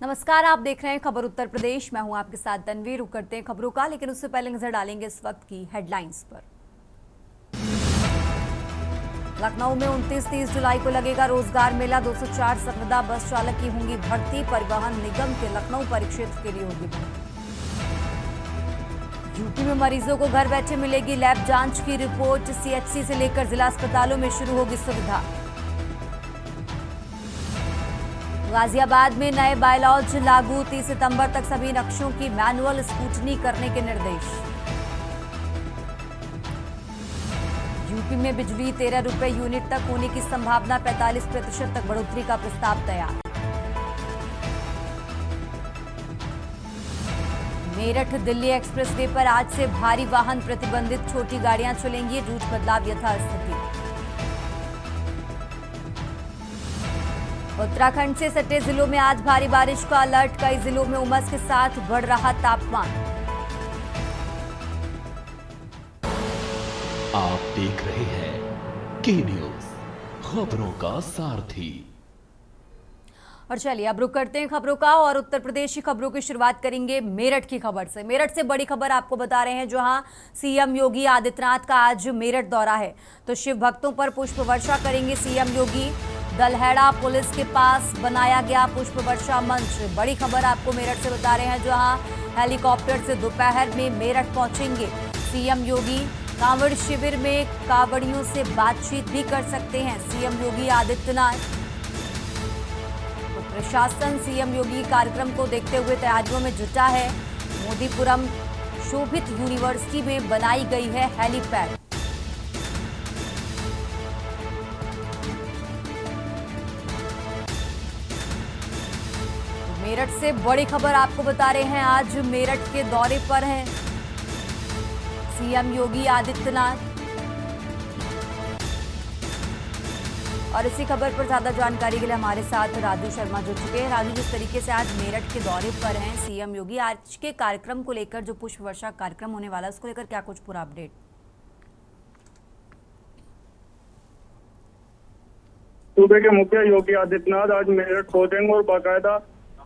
नमस्कार, आप देख रहे हैं खबर उत्तर प्रदेश। मैं हूं आपके साथ तन्वी। रुक करते हैं खबरों का, लेकिन उससे पहले नजर डालेंगे इस वक्त की हेडलाइंस पर। लखनऊ में 29-30 जुलाई को लगेगा रोजगार मेला। 204 संविदा बस चालक की होंगी भर्ती। परिवहन निगम के लखनऊ परिक्षेत्र के लिए होगी भर्ती। यूपी में मरीजों को घर बैठे मिलेगी लैब जांच की रिपोर्ट। सीएचसी से लेकर जिला अस्पतालों में शुरू होगी सुविधा। गाजियाबाद में नए बायलॉज लागू। 30 सितंबर तक सभी नक्शों की मैनुअल स्क्रूटनी करने के निर्देश। यूपी में बिजली 13 रुपए यूनिट तक होने की संभावना। 45% तक बढ़ोतरी का प्रस्ताव तैयार। मेरठ दिल्ली एक्सप्रेस वे पर आज से भारी वाहन प्रतिबंधित। छोटी गाड़ियां चलेंगी। रूट बदलाव यथास्थिति। उत्तराखंड से सटे जिलों में आज भारी बारिश का अलर्ट। कई जिलों में उमस के साथ बढ़ रहा तापमान। आप देख रहे हैं के न्यूज, खबरों का सारथी। और चलिए अब रुक करते हैं खबरों का और उत्तर प्रदेश की खबरों की शुरुआत करेंगे मेरठ की खबर से। मेरठ से बड़ी खबर आपको बता रहे हैं, जहां सीएम योगी आदित्यनाथ का आज मेरठ दौरा है। तो शिव भक्तों पर पुष्प वर्षा करेंगे सीएम योगी। दलहेड़ा पुलिस के पास बनाया गया पुष्प वर्षा मंच। बड़ी खबर आपको मेरठ से बता रहे हैं, जहां हेलीकॉप्टर से दोपहर में मेरठ पहुंचेंगे सीएम योगी। कांवड़ शिविर में कांवड़ियों से बातचीत भी कर सकते हैं सीएम योगी आदित्यनाथ। तो प्रशासन सीएम योगी कार्यक्रम को देखते हुए तैयारियों में जुटा है। मोदीपुरम शोभित यूनिवर्सिटी में बनाई गई है हेलीपैड। मेरठ से बड़ी खबर आपको बता रहे हैं, आज मेरठ के दौरे पर हैं सीएम योगी आदित्यनाथ। और इसी खबर पर ज्यादा जानकारी के लिए हमारे साथ राजू शर्मा जुड़ चुके हैं। राजू, जिस तरीके से आज मेरठ के दौरे पर हैं सीएम योगी, आज के कार्यक्रम को लेकर जो पुष्प वर्षा कार्यक्रम होने वाला है उसको लेकर क्या कुछ पूरा अपडेट? सूबे के मुखिया योगी आदित्यनाथ आज मेरठ पहुंचेंगे और बाकायदा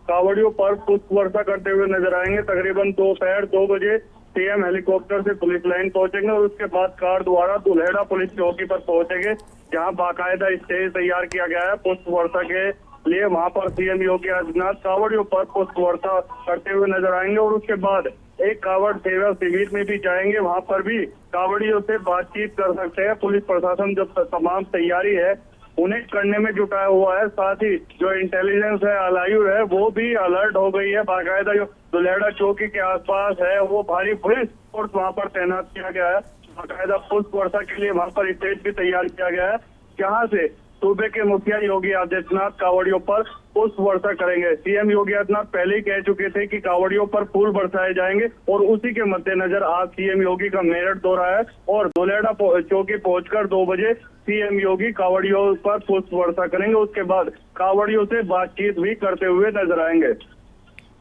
कांवड़ियों पर पुष्प वर्षा करते हुए नजर आएंगे। तकरीबन दोपहर 2 बजे सीएम हेलीकॉप्टर से पुलिस लाइन पहुंचेंगे और उसके बाद कार द्वारा दुल्हेड़ा पुलिस चौकी पर पहुंचेंगे, जहां बाकायदा स्टेज तैयार किया गया है पुष्प वर्षा के लिए। वहां पर सीएम योगी आदित्यनाथ कांवड़ियों पर पुष्प वर्षा करते हुए नजर आएंगे और उसके बाद एक कांवड़ सेवा शिविर में भी जाएंगे। वहां पर भी कांवड़ियों से बातचीत कर सकते हैं। पुलिस प्रशासन जो तमाम तैयारी है उन्हें करने में जुटाया हुआ है। साथ ही जो इंटेलिजेंस है, आलायु है, वो भी अलर्ट हो गई है। बाकायदा जो दुल्हेड़ा चौकी के आसपास है वो भारी पुलिस फोर्स वहां पर तैनात किया गया है। बाकायदा पुष्प वर्षा के लिए वहां पर स्टेज भी तैयार किया गया है, जहां से सूबे के मुखिया योगी आदित्यनाथ कांवड़ियों पर पुष्प वर्षा करेंगे। सीएम योगी आदित्यनाथ पहले ही कह चुके थे कि कांवड़ियों पर फूल बरसाए जाएंगे और उसी के मद्देनजर आज सीएम योगी का मेरठ दौरा है और दुल्हेड़ा चौकी पहुंचकर 2 बजे सीएम योगी कांवड़ियों पर पुष्प वर्षा करेंगे। उसके बाद कांवड़ियों से बातचीत भी करते हुए नजर आएंगे।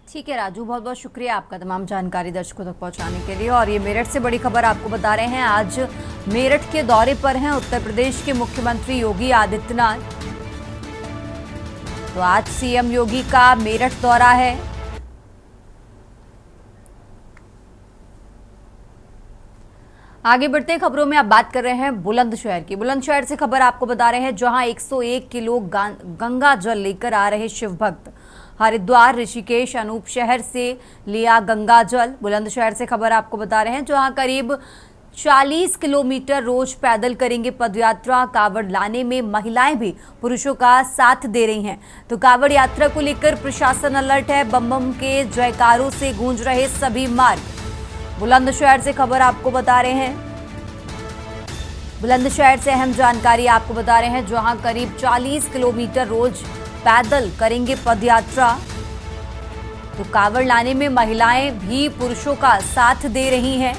ठीक है राजू, बहुत बहुत शुक्रिया आपका तमाम जानकारी दर्शकों तक पहुंचाने के लिए। और ये मेरठ से बड़ी खबर आपको बता रहे हैं, आज मेरठ के दौरे पर हैं उत्तर प्रदेश के मुख्यमंत्री योगी आदित्यनाथ। तो आज सीएम योगी का मेरठ दौरा है। आगे बढ़ते खबरों में अब बात कर रहे हैं बुलंदशहर की। बुलंदशहर से खबर आपको बता रहे हैं, जहां 101 किलो गंगा जल लेकर आ रहे शिव भक्त। हरिद्वार, ऋषिकेश, अनूप शहर से लिया गंगा जल। बुलंदशहर से खबर आपको बता रहे हैं, जहां करीब 40 किलोमीटर रोज पैदल करेंगे पदयात्रा। कावड़ लाने में महिलाएं भी पुरुषों का साथ दे रही हैं। तो कावड़ यात्रा को लेकर प्रशासन अलर्ट है। बम बम के जयकारों से गूंज रहे सभी मार्ग। बुलंदशहर से खबर आपको बता रहे हैं, बुलंदशहर से अहम जानकारी आपको बता रहे हैं, जहां करीब 40 किलोमीटर रोज पैदल करेंगे पदयात्रा। तो कावड़ लाने में महिलाएं भी पुरुषों का साथ दे रही हैं।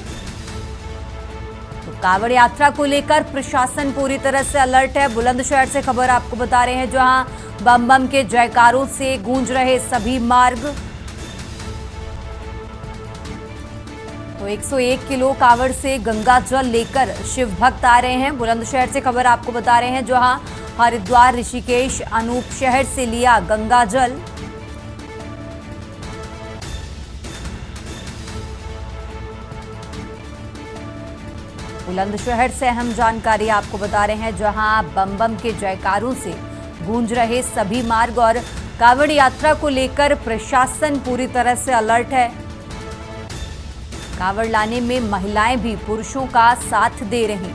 तो कावड़ यात्रा को लेकर प्रशासन पूरी तरह से अलर्ट है। बुलंदशहर से खबर आपको बता रहे हैं, जहां बम बम के जयकारों से गूंज रहे सभी मार्ग। तो 101 किलो कावड़ से गंगा जल लेकर शिव भक्त आ रहे हैं। बुलंदशहर से खबर आपको बता रहे हैं, जहां हरिद्वार, ऋषिकेश, अनूप शहर से लिया गंगा जल। बुलंदशहर से अहम जानकारी आपको बता रहे हैं, जहां बम बम के जयकारों से गूंज रहे सभी मार्ग और कांवड़ यात्रा को लेकर प्रशासन पूरी तरह से अलर्ट है। कांवड़ लाने में महिलाएं भी पुरुषों का साथ दे रही।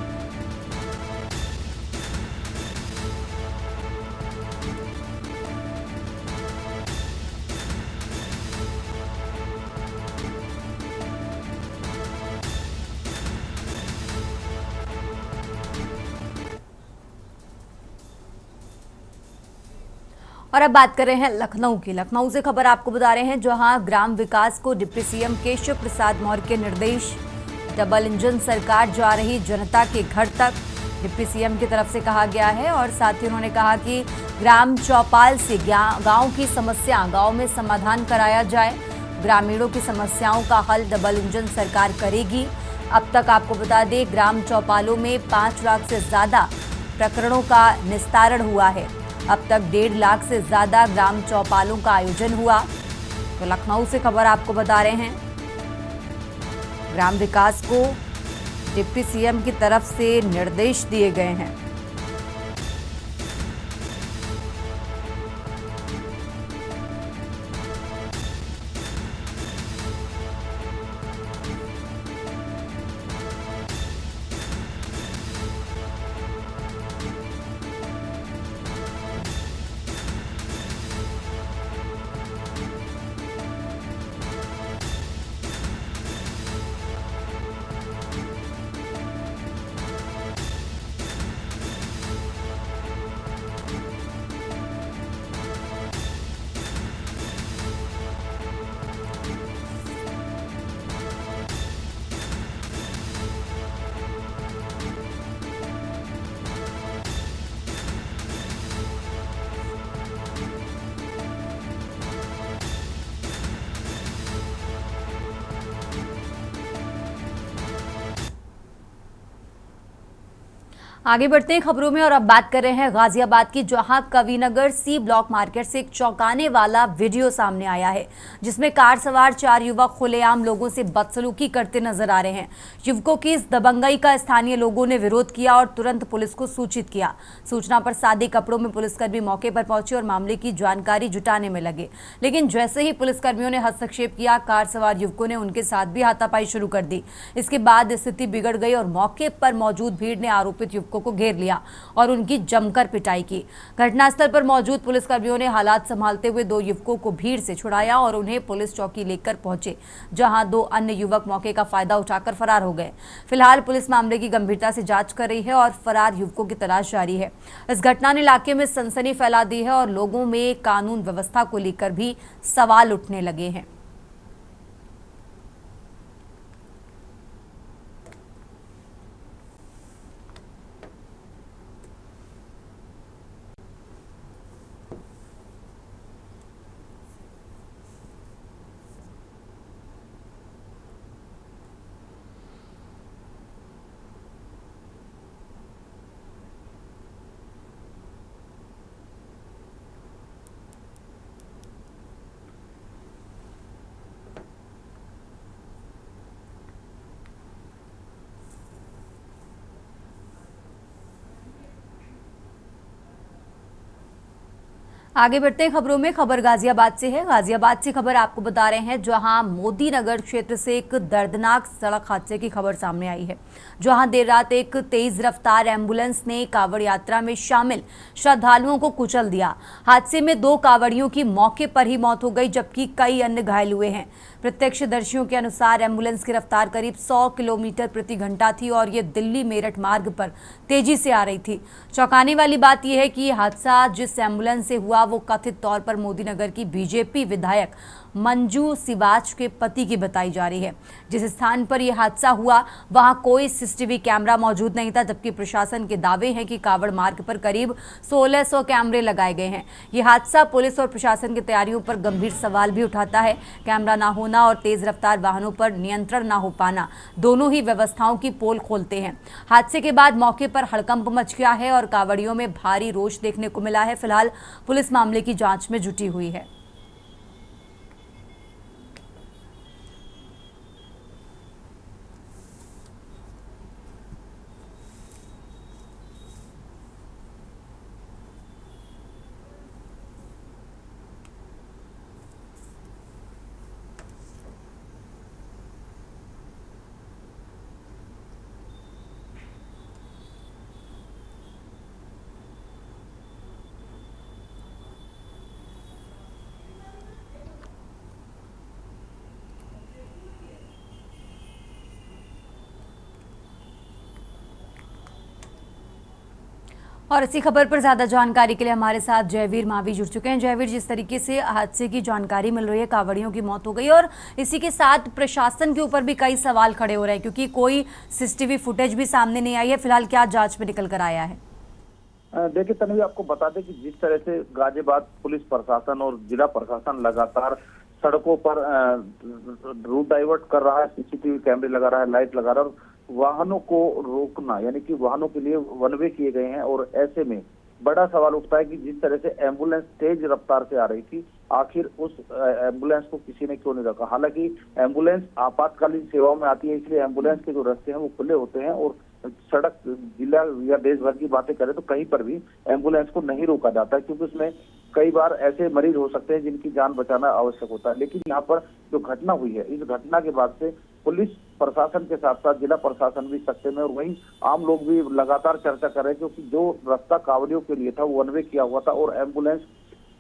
और अब बात कर रहे हैं लखनऊ की। लखनऊ से खबर आपको बता रहे हैं, जहां ग्राम विकास को डिप्टी सीएम केशव प्रसाद मौर्य के निर्देश। डबल इंजन सरकार जा रही जनता के घर तक, डिप्टी सीएम की तरफ से कहा गया है। और साथ ही उन्होंने कहा कि ग्राम चौपाल से गांव की समस्या गांव में समाधान कराया जाए। ग्रामीणों की समस्याओं का हल डबल इंजन सरकार करेगी। अब तक आपको बता दें, ग्राम चौपालों में 5 लाख से ज्यादा प्रकरणों का निस्तारण हुआ है। अब तक 1.5 लाख से ज्यादा ग्राम चौपालों का आयोजन हुआ। तो लखनऊ से खबर आपको बता रहे हैं, ग्राम विकास को डिप्टी सीएम की तरफ से निर्देश दिए गए हैं। आगे बढ़ते हैं खबरों में और अब बात कर रहे हैं गाजियाबाद की, जहां कविनगर सी ब्लॉक मार्केट से एक चौंकाने वाला वीडियो सामने आया है, जिसमें कार सवार 4 युवक खुलेआम लोगों से बदसलूकी करते नजर आ रहे हैं। युवकों की इस दबंगई का स्थानीय लोगों ने विरोध किया और तुरंत पुलिस को सूचित किया। सूचना पर सादे कपड़ों में पुलिसकर्मी मौके पर पहुंचे और मामले की जानकारी जुटाने में लगे, लेकिन जैसे ही पुलिसकर्मियों ने हस्तक्षेप किया, कार सवार युवकों ने उनके साथ भी हाथापाई शुरू कर दी। इसके बाद स्थिति बिगड़ गई और मौके पर मौजूद भीड़ ने आरोपित युवकों को घेर लिया और उनकी जमकर पिटाई की। घटनास्थल पर मौजूद पुलिसकर्मियों ने हालात संभालते हुए 2 युवकों को भीड़ से छुड़ाया और उन्हें पुलिस चौकी लेकर पहुंचे, जहां 2 अन्य युवक मौके का फायदा उठाकर फरार हो गए। फिलहाल पुलिस मामले की गंभीरता से जांच कर रही है और फरार युवकों की तलाश जारी है। इस घटना ने इलाके में सनसनी फैला दी है और लोगों में कानून व्यवस्था को लेकर भी सवाल उठने लगे हैं। आगे बढ़ते हैं खबरों में। खबर गाजियाबाद से है। गाजियाबाद से खबर आपको बता रहे हैं, जहां मोदी नगर क्षेत्र से एक दर्दनाक सड़क हादसे की खबर सामने आई है, जहां देर रात एक तेज रफ्तार एम्बुलेंस ने कांवड़ यात्रा में शामिल श्रद्धालुओं को कुचल दिया। हादसे में 2 कांवड़ियों की मौके पर ही मौत हो गई, जबकि कई अन्य घायल हुए हैं। प्रत्यक्षदर्शियों के अनुसार एम्बुलेंस की रफ्तार करीब 100 किलोमीटर प्रति घंटा थी और ये दिल्ली मेरठ मार्ग पर तेजी से आ रही थी। चौंकाने वाली बात यह है कि यह हादसा जिस एम्बुलेंस से हुआ वो कथित तौर पर मोदी नगर की बीजेपी विधायक मंजू सिवाच के पति की बताई जा रही है। जिस स्थान पर यह हादसा हुआ वहां कोई सीसीटीवी कैमरा मौजूद नहीं था, जबकि प्रशासन के दावे हैं कि कांवड़ मार्ग पर करीब 1600 कैमरे लगाए गए हैं। यह हादसा पुलिस और प्रशासन की तैयारियों पर गंभीर सवाल भी उठाता है। कैमरा ना होना और तेज रफ्तार वाहनों पर नियंत्रण ना हो पाना दोनों ही व्यवस्थाओं की पोल खोलते हैं। हादसे के बाद मौके पर हड़कंप मच गया है और कांवड़ियों में भारी रोष देखने को मिला है। फिलहाल पुलिस मामले की जांच में जुटी हुई है। और इसी खबर पर ज्यादा जानकारी के लिए हमारे साथ जयवीर मावी जुड़ चुके हैं। जयवीर, जिस तरीके से हादसे की जानकारी मिल रही है, कांवड़ियों की मौत हो गई और इसी के साथ प्रशासन के ऊपर भी कई सवाल खड़े हो रहे हैं क्योंकि कोई सीसीटीवी फुटेज भी सामने नहीं आई है। फिलहाल क्या जांच में निकल कर आया है? देखिए तन्वी, आपको बता दें कि जिस तरह से गाजियाबाद पुलिस प्रशासन और जिला प्रशासन लगातार सड़कों पर रूट डाइवर्ट कर रहा है, सीसीटीवी कैमरे लगा रहा है, लाइट लगा रहा है और वाहनों को रोकना, यानी कि वाहनों के लिए वन वे किए गए हैं। और ऐसे में बड़ा सवाल उठता है कि जिस तरह से एम्बुलेंस तेज रफ्तार से आ रही थी, आखिर उस एम्बुलेंस को किसी ने क्यों नहीं रखा। हालांकि एम्बुलेंस आपातकालीन सेवाओं में आती है, इसलिए एम्बुलेंस के जो रास्ते हैं वो खुले होते हैं और सड़क, जिला या देश भर की बातें करें तो कहीं पर भी एम्बुलेंस को नहीं रोका जाता है, क्योंकि उसमें कई बार ऐसे मरीज हो सकते हैं जिनकी जान बचाना आवश्यक होता है। लेकिन यहाँ पर जो घटना हुई है, इस घटना के बाद से पुलिस प्रशासन के साथ साथ जिला प्रशासन भी सख्ते में और वहीं आम लोग भी लगातार चर्चा कर रहे हैं, क्योंकि जो रास्ता कांवड़ियों के लिए था वो वन वे किया हुआ था और एम्बुलेंस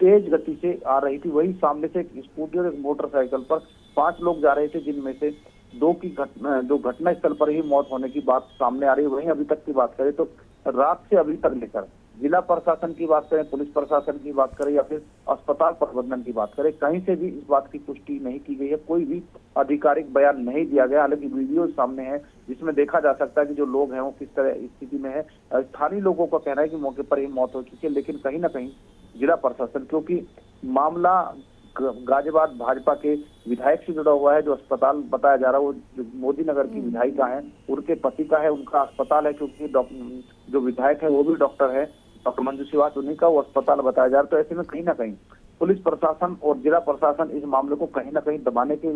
तेज गति से आ रही थी। वही सामने से एक स्कूटी और एक मोटरसाइकिल पर 5 लोग जा रहे थे, जिनमें से 2 की घटना स्थल पर ही मौत होने की बात सामने आ रही है। वहीं अभी तक की बात करें तो रात से अभी तक लेकर जिला प्रशासन की बात करें, पुलिस प्रशासन की बात करें या फिर अस्पताल प्रबंधन की बात करें, कहीं से भी इस बात की पुष्टि नहीं की गई है, कोई भी आधिकारिक बयान नहीं दिया गया। हालांकि वीडियो सामने है जिसमें देखा जा सकता है कि जो लोग हैं वो किस तरह स्थिति में है। स्थानीय लोगों का कहना है कि मौके पर ही मौत हो चुकी है, लेकिन कहीं ना कहीं जिला प्रशासन, क्योंकि मामला गाजियाबाद भाजपा के विधायक से जुड़ा हुआ है, जो अस्पताल बताया जा रहा है वो जो मोदी नगर की विधायिका है, उनके पति का है, उनका अस्पताल है, क्योंकि जो विधायक है वो भी डॉक्टर है, डॉक्टर मंजू श्रीवास्तव, उन्हीं का वो अस्पताल बताया जा रहा है। तो ऐसे में कहीं ना कहीं पुलिस प्रशासन और जिला प्रशासन इस मामले को कहीं ना कहीं दबाने के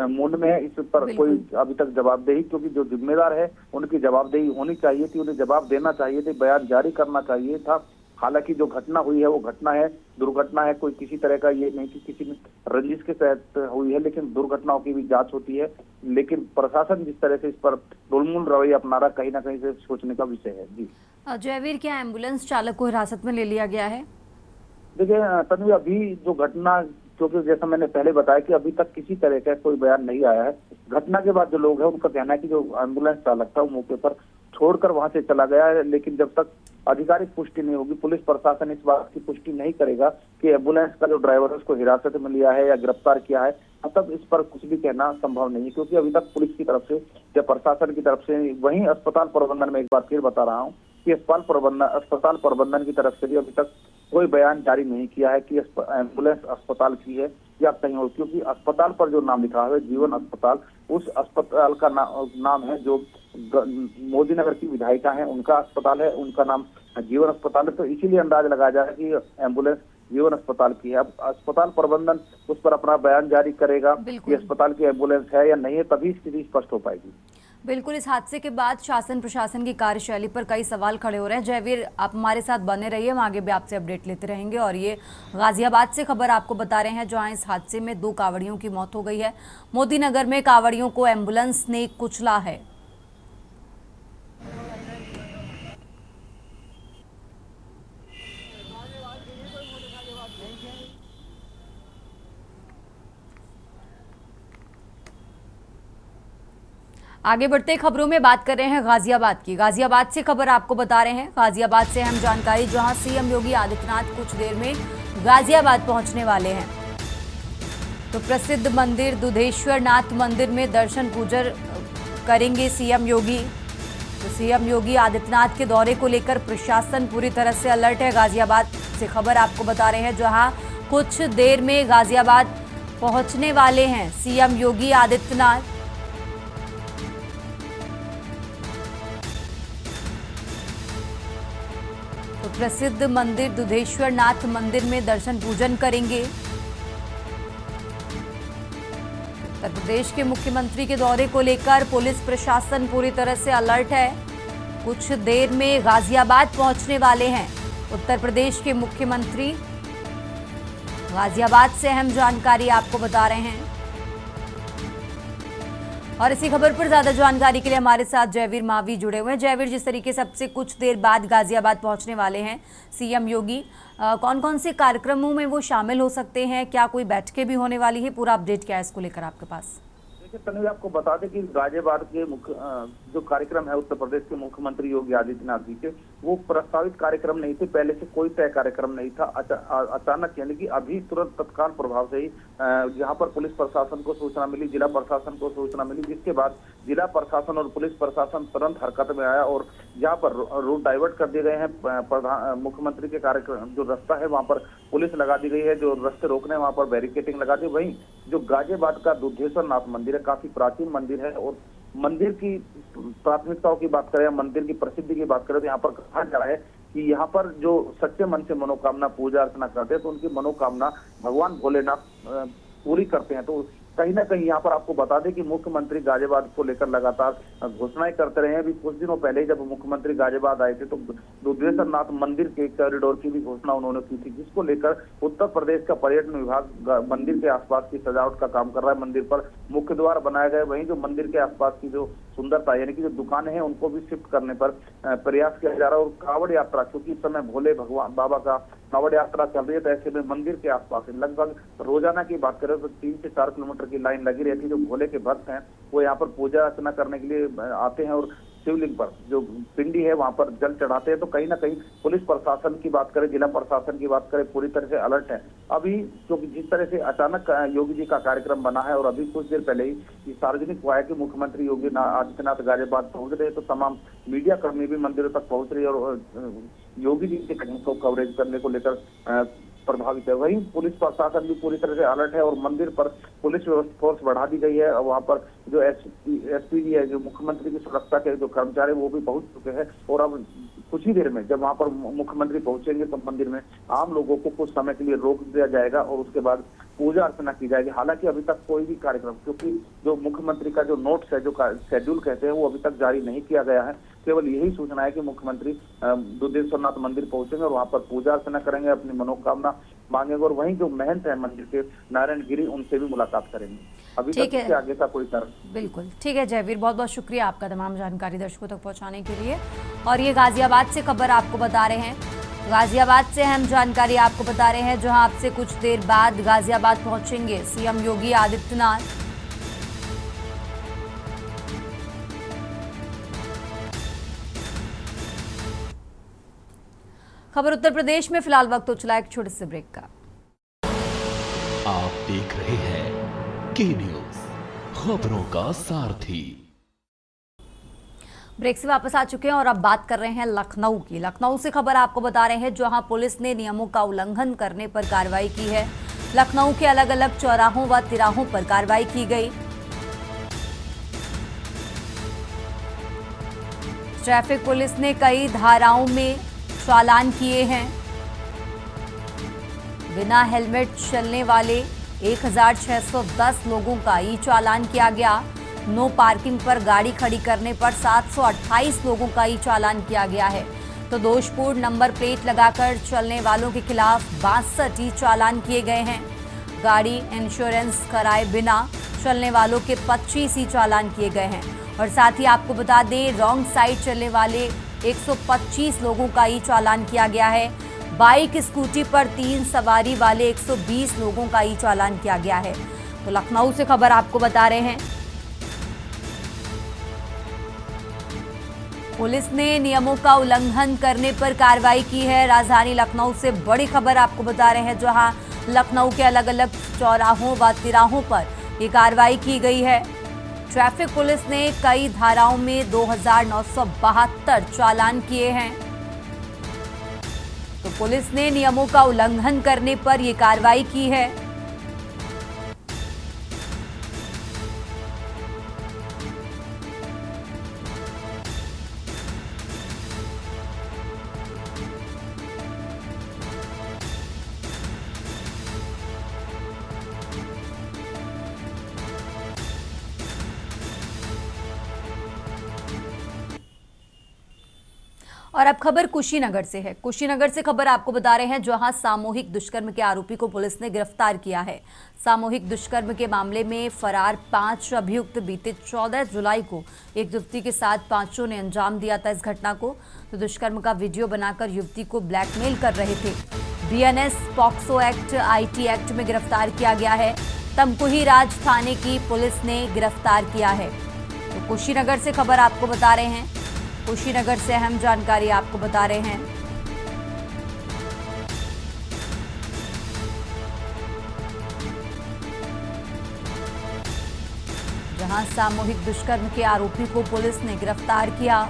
मूड में है। इस पर कोई अभी तक जवाबदेही, क्योंकि जो जिम्मेदार है उनकी जवाबदेही होनी चाहिए थी, उन्हें जवाब देना चाहिए थे, बयान जारी करना चाहिए था। हालांकि जो घटना हुई है वो घटना है, दुर्घटना है, कोई किसी तरह का ये नहीं कि किसी ने रंजिश के तहत हुई है, लेकिन दुर्घटनाओं की भी जांच होती है। लेकिन प्रशासन जिस तरह से इस पर ढुलमुल रवैया अपना रहा, कहीं ना कहीं से सोचने का विषय है। जी जयवीर, क्या एम्बुलेंस चालक को हिरासत में ले लिया गया है? देखिए तन्वी, अभी जो घटना, क्योंकि जैसा मैंने पहले बताया कि अभी तक किसी तरह का कोई बयान नहीं आया है। घटना के बाद जो लोग हैं उनका कहना है कि जो एम्बुलेंस चालक था वो मौके पर छोड़कर वहां से चला गया है, लेकिन जब तक आधिकारिक पुष्टि नहीं होगी, पुलिस प्रशासन इस बात की पुष्टि नहीं करेगा कि एम्बुलेंस का जो ड्राइवर है उसको हिरासत में लिया है या गिरफ्तार किया है, तब इस पर कुछ भी कहना संभव नहीं है। क्योंकि अभी तक पुलिस की तरफ से या प्रशासन की तरफ से, वहीं अस्पताल प्रबंधन में एक बार फिर बता रहा हूँ कि अस्पताल प्रबंधन की तरफ से भी अभी तक कोई बयान जारी नहीं किया है कि एम्बुलेंस अस्पताल की है या कहीं और, क्योंकि अस्पताल पर जो नाम लिखा है जीवन अस्पताल, उस अस्पताल का नाम है जो मोदी नगर की विधायिका है, उनका अस्पताल है, उनका नाम जीवन अस्पताल है। तो इसीलिए अंदाज लगाया जा रहा है कि एम्बुलेंस जीवन अस्पताल की है। अब अस्पताल प्रबंधन उस पर अपना बयान जारी करेगा कि अस्पताल की एम्बुलेंस है या नहीं है, तभी स्थिति स्पष्ट हो पाएगी। बिल्कुल, इस हादसे के बाद शासन प्रशासन की कार्यशैली पर कई सवाल खड़े हो रहे हैं। जयवीर, आप हमारे साथ बने रहिए, हम आगे भी आपसे अपडेट लेते रहेंगे। और ये गाजियाबाद से खबर आपको बता रहे हैं, जहां इस हादसे में 2 कांवड़ियों की मौत हो गई है। मोदी नगर में कांवड़ियों को एम्बुलेंस ने कुचला है। आगे बढ़ते खबरों में बात कर रहे हैं गाजियाबाद की। गाजियाबाद से खबर आपको बता रहे हैं, गाजियाबाद से अहम जानकारी, जहां सीएम योगी आदित्यनाथ कुछ देर में गाजियाबाद पहुंचने वाले हैं। तो प्रसिद्ध मंदिर दुधेश्वर नाथ मंदिर में दर्शन पूजन करेंगे सीएम योगी। तो सीएम योगी आदित्यनाथ के दौरे को लेकर प्रशासन पूरी तरह से अलर्ट है। गाजियाबाद से खबर आपको बता रहे हैं, जहां कुछ देर में गाजियाबाद पहुंचने वाले हैं सीएम योगी आदित्यनाथ। तो प्रसिद्ध मंदिर दुधेश्वर नाथ मंदिर में दर्शन पूजन करेंगे। उत्तर प्रदेश के मुख्यमंत्री के दौरे को लेकर पुलिस प्रशासन पूरी तरह से अलर्ट है। कुछ देर में गाजियाबाद पहुंचने वाले हैं उत्तर प्रदेश के मुख्यमंत्री। गाजियाबाद से अहम जानकारी आपको बता रहे हैं। और इसी खबर पर ज्यादा जानकारी के लिए हमारे साथ जयवीर मावी जुड़े हुए हैं। जयवीर, जिस तरीके से अब से कुछ देर बाद गाजियाबाद पहुंचने वाले हैं सीएम योगी, कौन कौन से कार्यक्रमों में वो शामिल हो सकते हैं, क्या कोई बैठकें भी होने वाली है, पूरा अपडेट क्या है इसको लेकर आपके पास? देखिए तन्वी, आपको बता दें कि गाजियाबाद के जो कार्यक्रम है उत्तर प्रदेश के मुख्यमंत्री योगी आदित्यनाथ जी के, वो प्रस्तावित कार्यक्रम नहीं थे, पहले से कोई तय कार्यक्रम नहीं था। अचानक यानी कि अभी तुरंत तत्काल प्रभाव से ही यहाँ पर पुलिस प्रशासन को सूचना मिली, जिला प्रशासन को सूचना मिली, जिसके बाद जिला प्रशासन और पुलिस प्रशासन तुरंत हरकत में आया और यहाँ पर रूट डाइवर्ट कर दिए गए हैं। मुख्यमंत्री के कार्यक्रम जो रास्ता है वहाँ पर पुलिस लगा दी गई है, जो रास्ते रोकने वहाँ पर बैरिकेटिंग लगा दी। वहीं जो गाजियाबाद का दुधेश्वर नाथ मंदिर है, काफी प्राचीन मंदिर है और मंदिर की प्राथमिकताओं की बात करें, मंदिर की प्रसिद्धि की बात करें तो यहाँ पर कहा जा रहा है कि यहाँ पर जो सच्चे मन से मनोकामना पूजा अर्चना करते हैं तो उनकी मनोकामना भगवान भोलेनाथ पूरी करते हैं। तो कहीं ना कहीं यहाँ पर आपको बता दें कि मुख्यमंत्री गाजियाबाद को लेकर लगातार घोषणाएं करते रहे हैं। अभी कुछ दिनों पहले ही जब मुख्यमंत्री गाजियाबाद आए थे तो दुधेश्वर नाथ मंदिर के कॉरिडोर की भी घोषणा उन्होंने की थी, जिसको लेकर उत्तर प्रदेश का पर्यटन विभाग मंदिर के आसपास की सजावट का काम कर रहा है। मंदिर पर मुख्य द्वार बनाया गया, वहीं जो मंदिर के आसपास की जो सुंदरता यानी कि जो दुकानें हैं उनको भी शिफ्ट करने पर प्रयास किया जा रहा है। और कांवड़ यात्रा, क्योंकि इस समय भोले भगवान बाबा का कांवड़ यात्रा चल रही है, तो ऐसे में मंदिर के आसपास लगभग रोजाना की बात करें तो 3 से 4 किलोमीटर की लाइन लगी रहती है। जो भोले के भक्त हैं वो यहाँ पर पूजा अर्चना करने के लिए आते हैं और शिवलिंग पर जो पिंडी है वहां पर जल चढ़ाते हैं। तो कहीं ना कहीं पुलिस प्रशासन की बात करें, जिला प्रशासन की बात करें, पूरी तरह से अलर्ट है। अभी क्योंकि जिस तरह से अचानक योगी जी का कार्यक्रम बना है और अभी कुछ देर पहले ही सार्वजनिक हुआ है कि मुख्यमंत्री योगी आदित्यनाथ गाजियाबाद पहुंच रहे, तो तमाम मीडिया कर्मी भी मंदिरों तक पहुंच रही है और योगी जी के को कवरेज करने को लेकर प्रभावित है। वहीं पुलिस प्रशासन भी पूरी तरह से अलर्ट है और मंदिर पर पुलिस फोर्स बढ़ा दी गई है और वहां पर जो एसपी जी है, जो मुख्यमंत्री की सुरक्षा के जो कर्मचारी वो भी पहुंच चुके हैं। और अब कुछ ही देर में जब वहां पर मुख्यमंत्री पहुंचेंगे तो मंदिर में आम लोगों को कुछ समय के लिए रोक दिया जाएगा और उसके बाद पूजा अर्चना की जाएगी। हालांकि अभी तक कोई भी कार्यक्रम, क्योंकि जो मुख्यमंत्री का जो नोट्स है, जो शेड्यूल कहते हैं, वो अभी तक जारी नहीं किया गया है। केवल यही सूचना है कि मुख्यमंत्री दुधेश्वर नाथ मंदिर पहुंचेंगे और वहां पर पूजा अर्चना करेंगे, अपनी मनोकामना मांगेंगे और वहीं जो महंत है मंदिर के नारायण गिरी, उनसे भी मुलाकात करेंगे। अभी तक इसके आगे का कोई कारण। बिल्कुल ठीक है जयवीर, बहुत बहुत शुक्रिया आपका तमाम जानकारी दर्शकों तक पहुंचाने के लिए। और ये गाजियाबाद से खबर आपको बता रहे हैं, गाजियाबाद से अहम जानकारी आपको बता रहे हैं, जहां आपसे कुछ देर बाद गाजियाबाद पहुंचेंगे सीएम योगी आदित्यनाथ। खबर उत्तर प्रदेश में, फिलहाल वक्त हो चला एक छोटे से ब्रेक का। आप देख रहे हैं के न्यूज, खबरों का सारथी। ब्रेक से वापस आ चुके हैं और अब बात कर रहे हैं लखनऊ की। लखनऊ से खबर आपको बता रहे हैं, जहां पुलिस ने नियमों का उल्लंघन करने पर कार्रवाई की है। लखनऊ के अलग अलग चौराहों व तिराहों पर कार्रवाई की गई। ट्रैफिक पुलिस ने कई धाराओं में चालान किए हैं। बिना हेलमेट चलने वाले 1610 लोगों का ई चालान किया गया। नो पार्किंग पर गाड़ी खड़ी करने पर 728 लोगों का ई चालान किया गया है। तो दोषपूर्ण नंबर प्लेट लगाकर चलने वालों के खिलाफ 62 ई चालान किए गए हैं। गाड़ी इंश्योरेंस कराए बिना चलने वालों के 25 ई चालान किए गए हैं। और साथ ही आपको बता दें, रॉन्ग साइड चलने वाले 125 लोगों का ई चालान किया गया है। बाइक स्कूटी पर 3 सवारी वाले 120 लोगों का ई चालान किया गया है। तो लखनऊ से खबर आपको बता रहे हैं, पुलिस ने नियमों का उल्लंघन करने पर कार्रवाई की है। राजधानी लखनऊ से बड़ी खबर आपको बता रहे हैं, जहां लखनऊ के अलग अलग चौराहों व तिराहों पर ये कार्रवाई की गई है। ट्रैफिक पुलिस ने कई धाराओं में 2972 चालान किए हैं। तो पुलिस ने नियमों का उल्लंघन करने पर यह कार्रवाई की है। और अब खबर कुशीनगर से है। कुशीनगर से खबर आपको बता रहे हैं, जहां सामूहिक दुष्कर्म के आरोपी को पुलिस ने गिरफ्तार किया है। सामूहिक दुष्कर्म के मामले में फरार 5 अभियुक्त बीते 14 जुलाई को एक युवती के साथ पांचों ने अंजाम दिया था इस घटना को। तो दुष्कर्म का वीडियो बनाकर युवती को ब्लैकमेल कर रहे थे। BNS POCSO act, IT act में गिरफ्तार किया गया है। तमकुही राज थाने की पुलिस ने गिरफ्तार किया है। तो कुशीनगर से खबर आपको बता रहे हैं, कुशीनगर से अहम जानकारी आपको बता रहे हैं। जहां सामूहिक दुष्कर्म के आरोपी को पुलिस ने गिरफ्तार किया।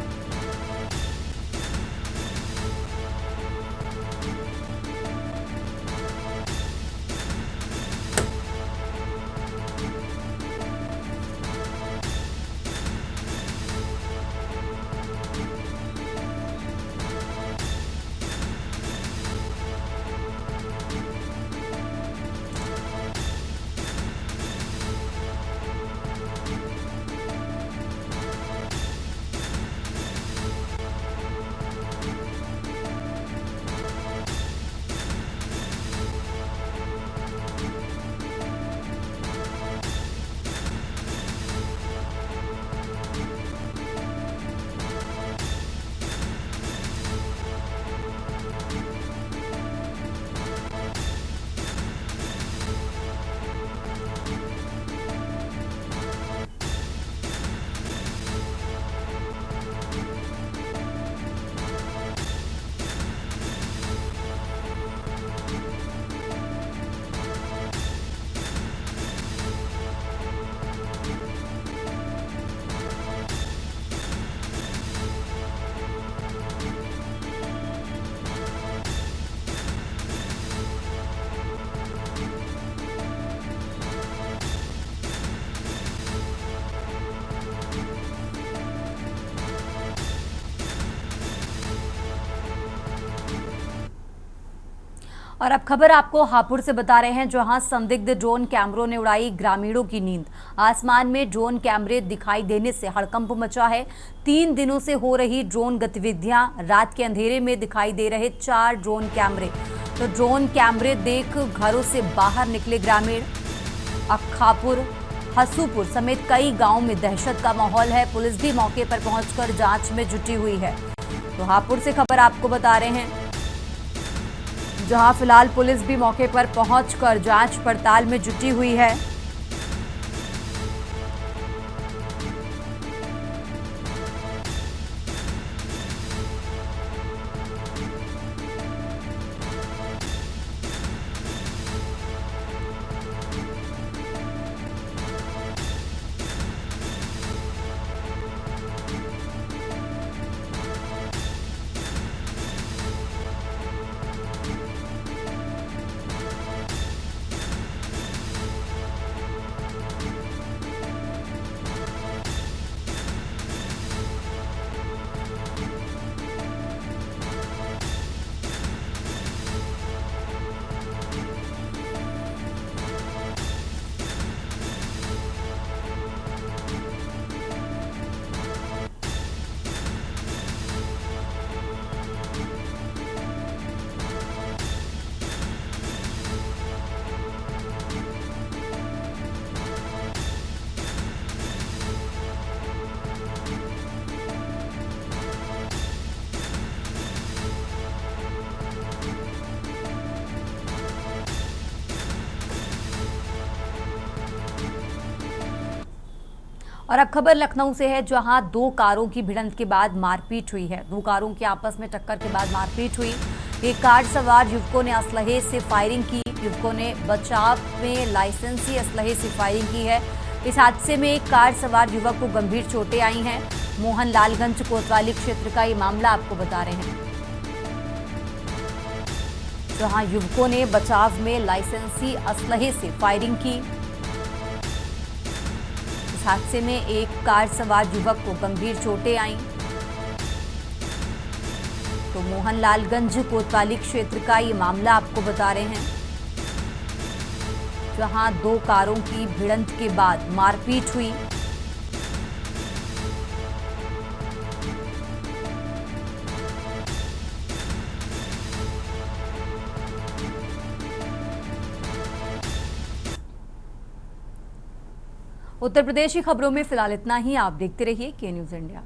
और अब खबर आपको हापुड़ से बता रहे हैं, जहां संदिग्ध ड्रोन कैमरों ने उड़ाई ग्रामीणों की नींद। आसमान में ड्रोन कैमरे दिखाई देने से हड़कंप मचा है। 3 दिनों से हो रही ड्रोन गतिविधियां, रात के अंधेरे में दिखाई दे रहे 4 ड्रोन कैमरे। तो ड्रोन कैमरे देख घरों से बाहर निकले ग्रामीण। अक्खापुर, हसूपुर समेत कई गाँव में दहशत का माहौल है। पुलिस भी मौके पर पहुंचकर जांच में जुटी हुई है। तो हापुड़ से खबर आपको बता रहे हैं, जहां फिलहाल पुलिस भी मौके पर पहुंचकर जांच पड़ताल में जुटी हुई है। और अब खबर लखनऊ से है, जहां 2 कारों की भिड़ंत के बाद मारपीट हुई है। 2 कारों की आपस में टक्कर के बाद मारपीट हुई। एक कार सवार युवकों ने असलहे से फायरिंग की। युवकों ने बचाव में लाइसेंसी असलहे से फायरिंग की है। इस हादसे में एक कार सवार युवक को गंभीर चोटें आई हैं। मोहन लालगंज कोतवाली क्षेत्र का ये मामला आपको बता रहे हैं, जहां युवकों ने बचाव में लाइसेंसी असलहे से फायरिंग की। हादसे में एक कार सवार युवक को गंभीर चोटें आईं। तो मोहन लालगंज कोतवाली क्षेत्र का ये मामला आपको बता रहे हैं, जहां 2 कारों की भिड़ंत के बाद मारपीट हुई। उत्तर प्रदेश की खबरों में फिलहाल इतना ही। आप देखते रहिए के न्यूज़ इंडिया।